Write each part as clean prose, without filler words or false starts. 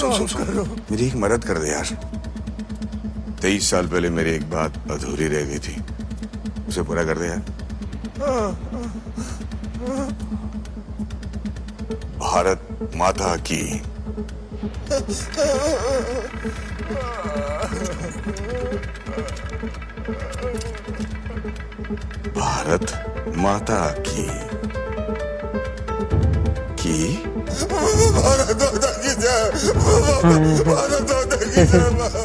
सुन मेरी एक मदद कर दे यार। 23 साल पहले मेरी एक बात अधूरी रह गई थी, उसे पूरा कर दे यार। भारत माता की। भारत माता की। भारत माता की जय। भारत माता की जय।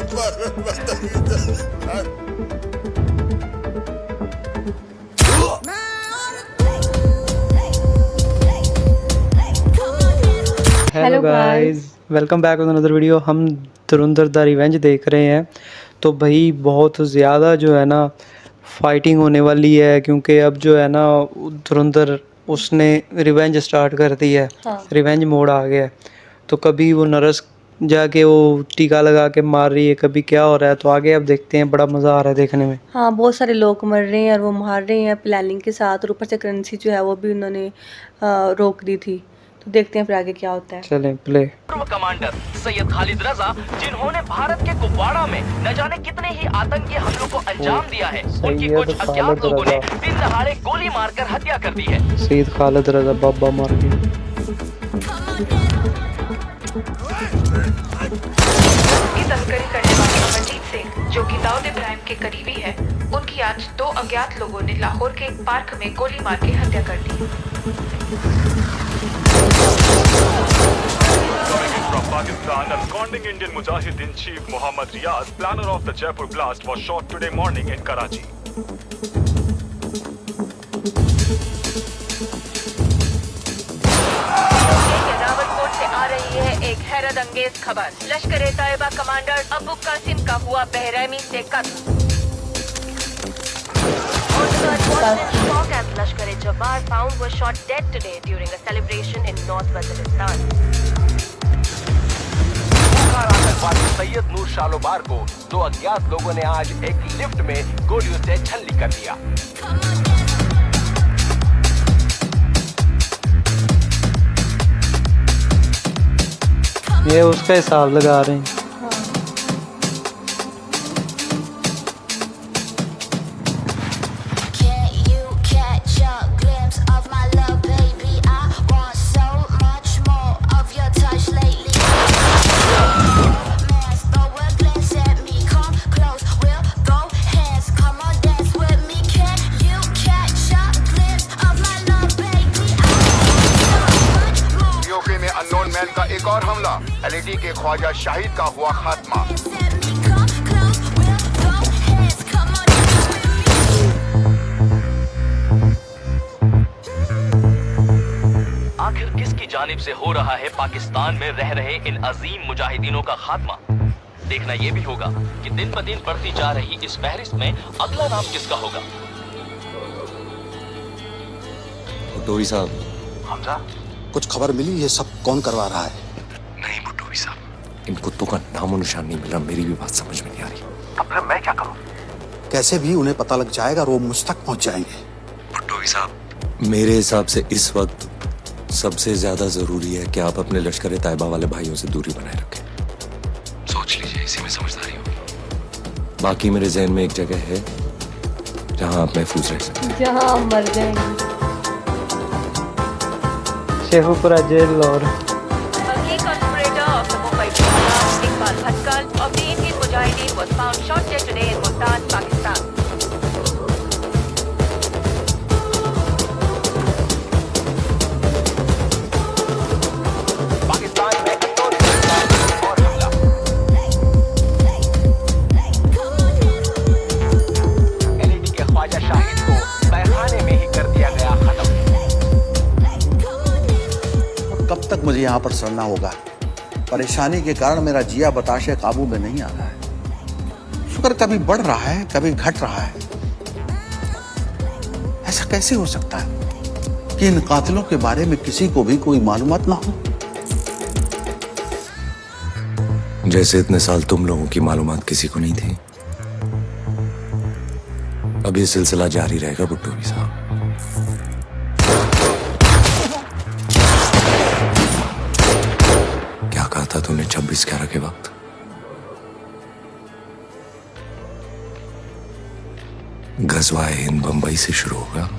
भारत माता की जय। Hello guys, welcome back with another video. हम धुरंधर द रिवेंज देख रहे हैं। तो भाई बहुत ज़्यादा जो है ना फाइटिंग होने वाली है, क्योंकि अब जो है ना धुरंधर उसने रिवेंज स्टार्ट कर दी है। रिवेंज मोड आ गया है। तो कभी वो नरस जाके वो टीका लगा के मार रही है, कभी क्या हो रहा है। तो आगे अब देखते हैं, बड़ा मज़ा आ रहा है देखने में। हाँ, बहुत सारे लोग मर रहे हैं और वो मार रहे हैं प्लानिंग के साथ, और ऊपर से करेंसी जो है वो भी उन्होंने रोक दी थी। तो देखते हैं फिर आगे क्या होता है। चलें प्ले। पूर्व कमांडर सैयद खालिद रजा, जिन्होंने भारत के कुपवाड़ा में न जाने कितने ही आतंकी हमलों को अंजाम दिया है, उनकी कुछ अज्ञात लोगों ने दिन दहाड़े गोली मारकर हत्या कर दी है। सैयद खालिद रजा बाबा मार गए। की तस्करी करने वाले अमरजीत सिंह, जो कि दाऊद इब्राहिम के करीबी है, उनकी आज 2 अज्ञात लोगों ने लाहौर के एक पार्क में गोली मार के हत्या कर दी। From Pakistan, absconding Indian Mujahideen chief Mohammad Riyaz, planner of the Jaipur blast, was shot today morning in Karachi. Rawalakot से आ रही है एक हैरत अंगेज खबर। लश्कर-ए-तैयबा कमांडर अबू कासिम का हुआ बेरहमी से कत्ल। Lashkar-e-Jabbar found was shot dead today during a celebration in North Waziristan. आतंकवादी सैयद नूर शालोबार को 2 अज्ञात लोगों ने आज एक लिफ्ट में गोलियों से छल्ली कर दिया। ये उसका हिसाब लगा रहे हैं। का एक और हमला, एलईडी के ख्वाजा शाहिद का हुआ खात्मा। आखिर किसकी जानिब से हो रहा है पाकिस्तान में रह रहे इन अजीम मुजाहिदीनों का खात्मा? देखना ये भी होगा कि दिन ब दिन बढ़ती जा रही इस फहरिस्त में अगला नाम किसका होगा। भुट्टोवी साहब, हमजा, कुछ खबर मिली? ये सब कौन करवा रहा है? नहीं भुट्टोवी साहब, इन कुत्तों का नामो निशान नहीं मिल रहा। मेरी भी बात समझ में नहीं आ रही। अब फिर मैं क्या करूं? कैसे भी उन्हें पता लग जाएगा और वो मुझ तक पहुंच जाएंगे। भुट्टोवी साहब, मेरे हिसाब से इस वक्त सबसे ज्यादा जरूरी है कि आप अपने लश्कर-ए-तैयबा वाले भाइयों से दूरी बनाए रखें। सोच लीजिए, इसी में समझदारी होगी। बाकी मेरे जहन में एक जगह है जहां आप महफूज रह सकते हैं, जहां हम मर जाएंगे। शेखुपुरा जेल और A conspirator of the Mumbai blast, Iqbal Bhatkal of the Indian Mujahideen, was found shot dead today in Multan, Pakistan. Pakistan में और हमला। एलईडी के ख्वाजा शाहिद को तहखाने में ही कर दिया गया खत्म। कब तक मुझे यहाँ पर सड़ना होगा? परेशानी के कारण मेरा जिया बताशे काबू में नहीं आ रहा है। शुक्र कभी बढ़ रहा है, कभी घट रहा है। ऐसा कैसे हो सकता है कि इन कातिलों के बारे में किसी को भी कोई मालूमात ना हो? जैसे इतने साल तुम लोगों की मालूमात किसी को नहीं थी, अब ये सिलसिला जारी रहेगा भुट्टोवी साहब। क्या कहा था तूने 26 11 के वक्त गजवाए हिंद बंबई से शुरू होगा।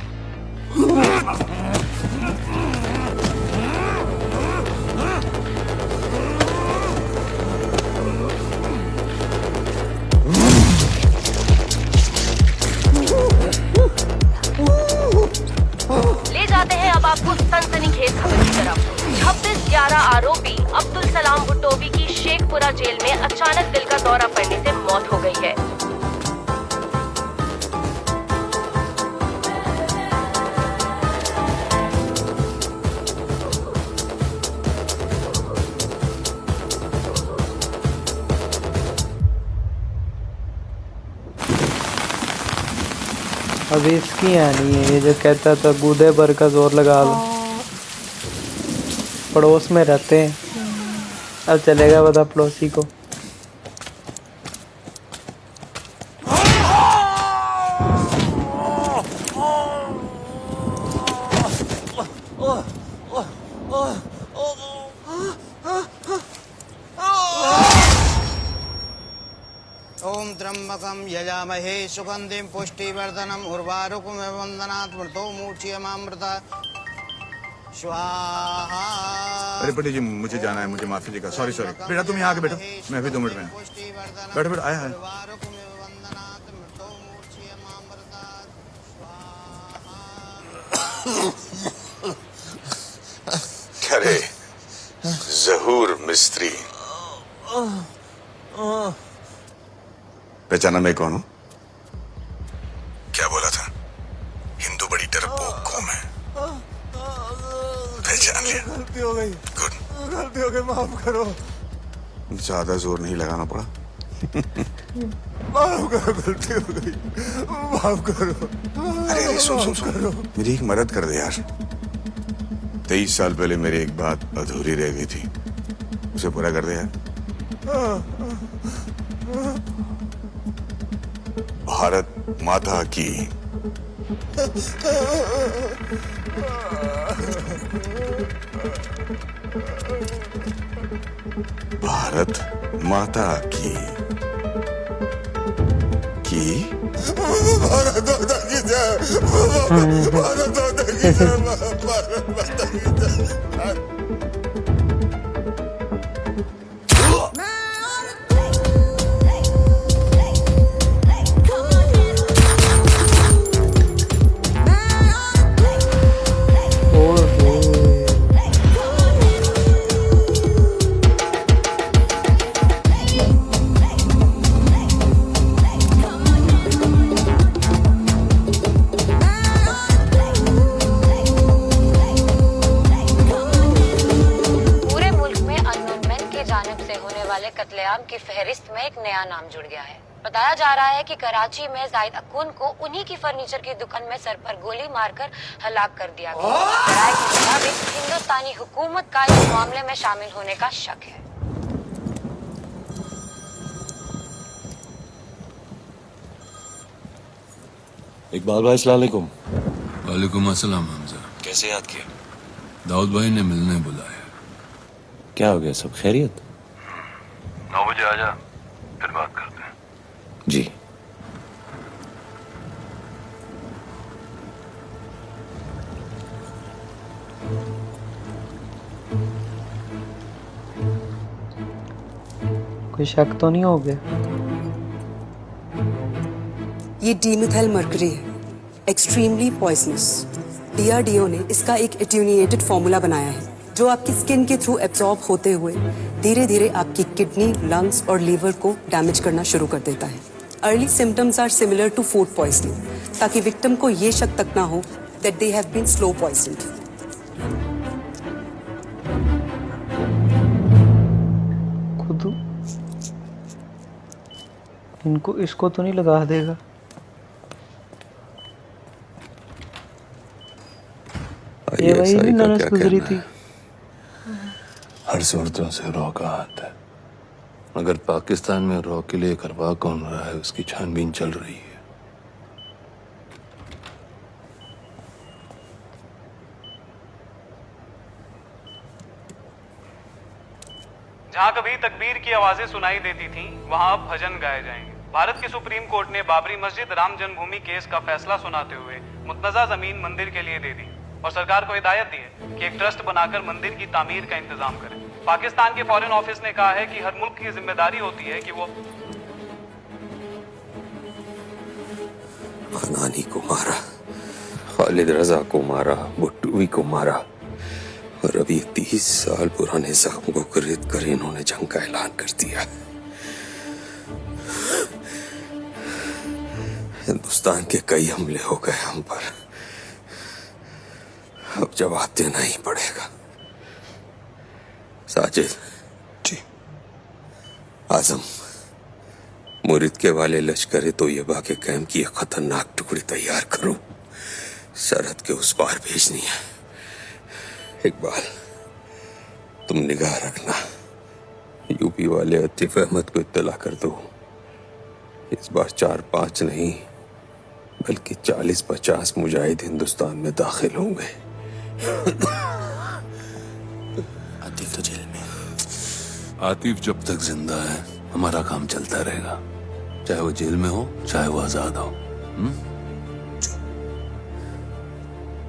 ले जाते हैं अब आपको सनसनीखेज खबर की तरफ। 26/11 आरोपी अब्दुल सलाम भुट्टोवी की शेखपुरा जेल में अचानक दिल का दौरा पड़ने से मौत हो गई है। अब इसकी आनी है ये जो कहता था गूदे भर का जोर लगा लो। पड़ोस में रहते हैं, अब चलेगा बता पड़ोसी को। ओम त्र्यंबकं यजामहे सुगंधिं पुष्टिवर्धनम् उर्वारुकमिव वन्दनात् मृतो मूर्छियमामृता स्वाहा। अरे पटेल जी मुझे जाना है, मुझे माफ कीजिएगा। सॉरी बेटा, तुम यहाँ आके बैठो, मैं अभी 2 मिनट में आया। बैठो बैठो, आया। क्या रे जहूर मिस्त्री, पहचाना मैं कौन हूँ? क्या बोला था? हिंदू बड़ी डरपोक कौम है। पहचान लिया? गलती हो गई। गुड, गलती हो गई, माफ करो। ज्यादा जोर नहीं लगाना पड़ा। माफ करो, गलती हो गई, माफ करो। अरे सुन, मेरी एक मदद कर दे यार। 23 साल पहले मेरी एक बात अधूरी रह गई थी, उसे पूरा कर दे यार। भारत माता की। भारत माता की। भारत माता की जय। भारत माता की जय। भारत माता की जय। कत्लेआम की फहरिस्त में एक नया नाम जुड़ गया है। बताया जा रहा है कि कराची में जाहिद अकुन को उन्हीं की फर्नीचर की दुकान में सर पर गोली मारकर हलाक कर दिया गया। राय के मुताबिक हिंदुस्तानी हुकूमत का इस मामले में शामिल होने का शक है। इकबाल भाई अस्सलाम वालेकुम। वालेकुम अस्सलाम हमजा। कैसे याद किया? दाऊद भाई ने मिलने बुलाया। क्या हो गया, सब खैरियत? 9 बजे आ जा, फिर बात करते हैं। जी। कोई शक तो नहीं हो गया? ये डीमिथाइल मर्करी है, एक्सट्रीमली पॉइजनस। डीआरडीओ ने इसका एक एट्यूनिएटेड फॉर्मूला बनाया है जो आपकी स्किन के थ्रू एब्जॉर्ब होते हुए धीरे धीरे आपकी किडनी, लंग्स और लीवर को डैमेज करना शुरू कर देता है। Early symptoms are similar to food poisoning, ताकि विक्टिम को ये शक तक ना हो that they have been slow poisoned. खुद इसको तो नहीं लगा देगा? ये वही नर्स गुजरी थी। हर सूरतों से रॉ का हाथ है। अगर पाकिस्तान में रॉ के लिए करवा कौन रहा है, उसकी छानबीन चल रही है। जहाँ कभी तकबीर की आवाजें सुनाई देती थीं, वहां अब भजन गाए जाएंगे। भारत की सुप्रीम कोर्ट ने बाबरी मस्जिद राम जन्मभूमि केस का फैसला सुनाते हुए मुतनज़ा जमीन मंदिर के लिए दे दी और सरकार को हिदायत दी है कि एक ट्रस्ट बनाकर मंदिर की तामीर का इंतजाम करें। पाकिस्तान के फॉरेन ऑफिस ने कहा है कि हर मुल्क की जिम्मेदारी होती है कि वो हनानी को मारा, खालिद रजा को मारा, भुट्टोई को मारा और अभी 30 साल पुराने जख्म को खरीद कर इन्होंने जंग का ऐलान कर दिया। हिंदुस्तान के कई हमले हो गए हम पर, अब जवाब देना ही पड़ेगा। साजिद जी, आजम, मुरीद के वाले लश्कर तोयबा के कैंप की एक खतरनाक टुकड़ी तैयार करो, सरहद के उस पार भेजनी है। इकबाल, तुम निगाह रखना, यूपी वाले अतीफ अहमद को इत्तला कर दो। इस बार 4-5 नहीं बल्कि 40-50 मुजाहिद हिंदुस्तान में दाखिल होंगे। आतिफ तो जेल में। आतिफ जब तक जिंदा है हमारा काम चलता रहेगा, चाहे वो जेल में हो चाहे वो आजाद हो।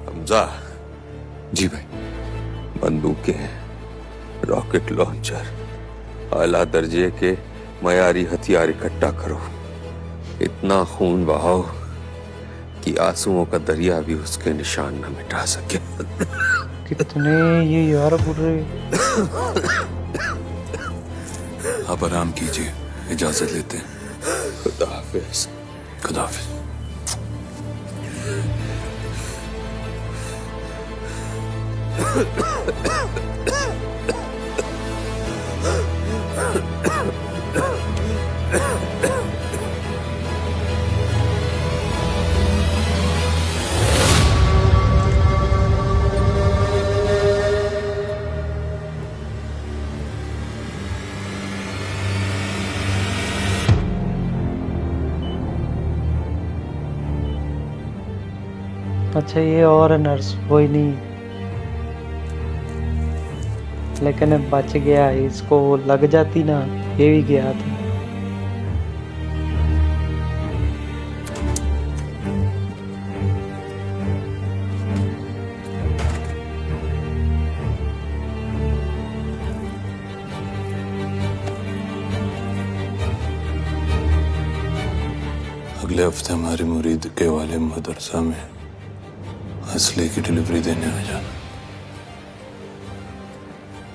हमजा जी भाई। बंदूकें, रॉकेट लॉन्चर, आला दर्जे के मयारी हथियार इकट्ठा करो, इतना खून बहाओ कि आंसुओं का दरिया भी उसके निशान न मिटा सके। कितने ये यार बुरे। आप आराम कीजिए, इजाजत लेते हैं। खुदा हाफिज। खुदा हाफिज। अच्छा ये और नर्स वही नहीं, लेकिन अब बच गया। इसको लग जाती ना, ये भी गया था। अगले हफ्ते हमारे मुरीद के वाले मदरसा में असले की डिलीवरी देने आ जाना।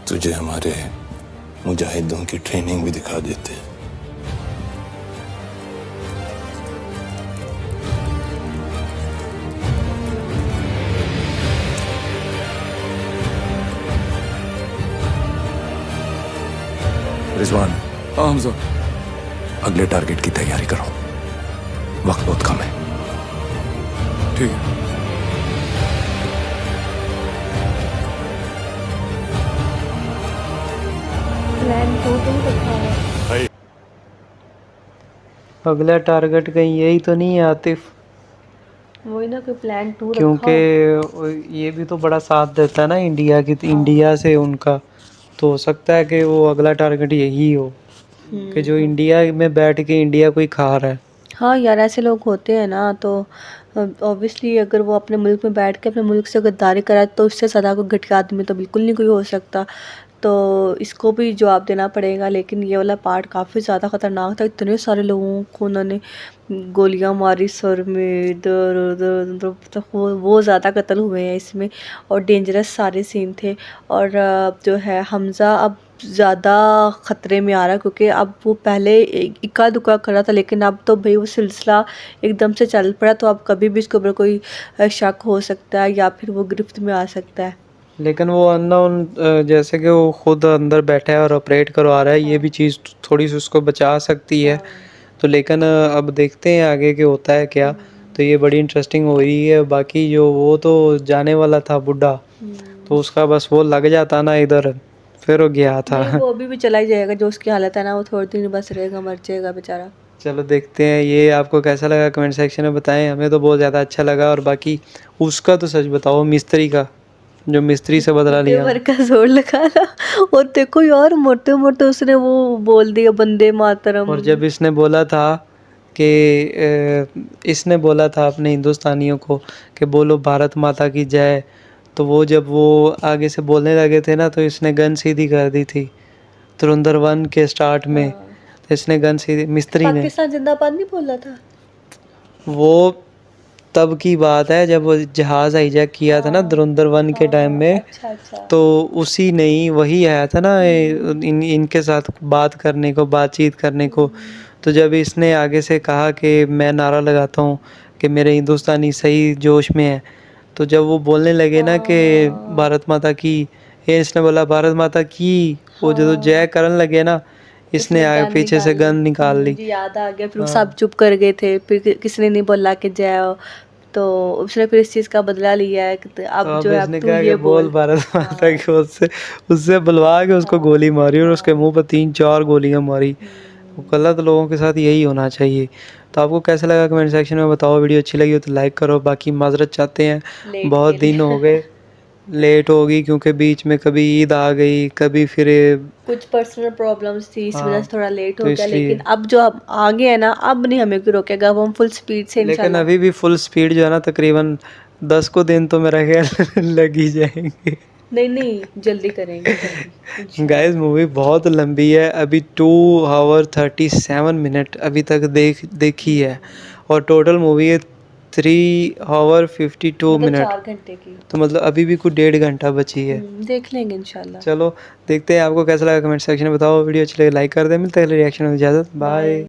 तुझे हमारे मुजाहिदों की ट्रेनिंग भी दिखा देते हैं। रिजवान, हाँ हमजा। अगले टारगेट की तैयारी करो, वक्त बहुत कम है। ठीक है। अगला टारगेट कहीं यही तो नहीं है आतिफ? वही ना, कोई प्लान 2 रखा क्योंकि ये भी तो बड़ा साथ देता है ना इंडिया की, तो इंडिया से उनका तो हो सकता है कि वो अगला टारगेट यही हो कि जो इंडिया में बैठ के इंडिया को ही खा रहा है। हाँ यार, ऐसे लोग होते हैं ना, तो ऑब्वियसली अगर वो अपने मुल्क में बैठ के अपने मुल्क से गद्दारी कराए तो उससे ज़्यादा कोई घटिया आदमी तो बिल्कुल नहीं कोई हो सकता। तो इसको भी जवाब देना पड़ेगा। लेकिन ये वाला पार्ट काफ़ी ज़्यादा ख़तरनाक था। इतने सारे लोगों को उन्होंने गोलियां मारी सर में, इधर उधर, तो वो ज़्यादा कत्ल हुए हैं इसमें, और डेंजरस सारे सीन थे। और जो है हमज़ा अब ज़्यादा ख़तरे में आ रहा है, क्योंकि अब वो पहले इक्का दुक्का कर रहा था, लेकिन अब तो भाई वो सिलसिला एकदम से चल पड़ा, तो अब कभी भी इसके ऊपर कोई शक हो सकता है या फिर वो गिरफ्त में आ सकता है। लेकिन वो अननोन जैसे कि वो खुद अंदर बैठा है और ऑपरेट करवा रहा है, ये भी चीज़ थोड़ी सी उसको बचा सकती है। तो लेकिन अब देखते हैं आगे के होता है क्या। तो ये बड़ी इंटरेस्टिंग हो रही है। बाकी जो वो तो जाने वाला था बुढ़ा, तो उसका बस वो लग जाता ना इधर, फिर वो गया था। वो अभी भी चला ही जाएगा, जो उसकी हालत है ना, वो थोड़ी दिन बस रहेगा, मर जाएगा बेचारा। चलो देखते हैं ये आपको कैसा लगा, कमेंट सेक्शन में बताएं। हमें तो बहुत ज़्यादा अच्छा लगा। और बाकी उसका तो सच बताओ, मिस्त्री का जो मिस्त्री से बदला लिया। भर का जोर लगाना और देखो यार मोटे मोटे उसने वो बोल दिया वंदे मातरम। और जब इसने बोला था कि इसने बोला था अपने हिंदुस्तानियों को कि बोलो भारत माता की जय, तो वो जब वो आगे से बोलने लगे थे ना तो इसने गन सीधी कर दी थी धुरंधर 1 के स्टार्ट में। तो इसने गन सीधी मिस्त्री ने। पाकिस्तान जिंदाबाद नहीं बोला था वो तब की बात है जब वो जहाज़ हाईजैक किया था ना धुरंधर 1 के टाइम में। अच्छा तो उसी ने ही वही आया था ना इनके साथ बात करने को, बातचीत करने को। तो जब इसने आगे से कहा कि मैं नारा लगाता हूँ कि मेरे हिंदुस्तानी सही जोश में है, तो जब वो बोलने लगे ना कि भारत माता की, ये इसने बोला भारत माता की, वो जो जय करने लगे ना, इसने आगे पीछे से गन निकाल ली। मुझे याद आ गया। फिर सब चुप कर गए थे, फिर किसी ने नहीं बोला कि जय, तो उसने फिर इस चीज़ का बदला लिया है कि अब जो है अब तू ये बोल भारत माता की, उससे बुलवा के उसको गोली मारी और उसके मुंह पर 3-4 गोलियां मारी। गलत लोगों के साथ यही होना चाहिए। तो आपको कैसा लगा कमेंट सेक्शन में बताओ। वीडियो अच्छी लगी हो तो लाइक करो। बाकी माजरत चाहते हैं, बहुत दिन हो गए, लेट होगी क्योंकि बीच में कभी ईद आ गई, कभी फिर कुछ पर्सनल प्रॉब्लम्स थी, इस वजह से थोड़ा लेट हो गया। लेकिन अब जो अब आगे है ना, अब नहीं हमें कोई रोकेगा, अब हम फुल स्पीड से लेकिन अभी भी फुल स्पीड जो है ना, तकरीबन 10 को दिन तो मेरा ख्याल लग ही जाएंगे। नहीं जल्दी करेंगे। गाइस मूवी बहुत लंबी है, अभी 2 आवर 37 मिनट अभी तक देखी है और टोटल मूवी है 3 आवर 52 मिनट, 4 घंटे की। तो मतलब अभी भी कुछ 1.5 घंटा बची है। देख लेंगे इंशाल्लाह। चलो देखते हैं आपको कैसा लगा कमेंट सेक्शन में बताओ। वीडियो अच्छी लगे लाइक कर दे। मिलते हैं अगले रिएक्शन में। इजाज़त, बाय।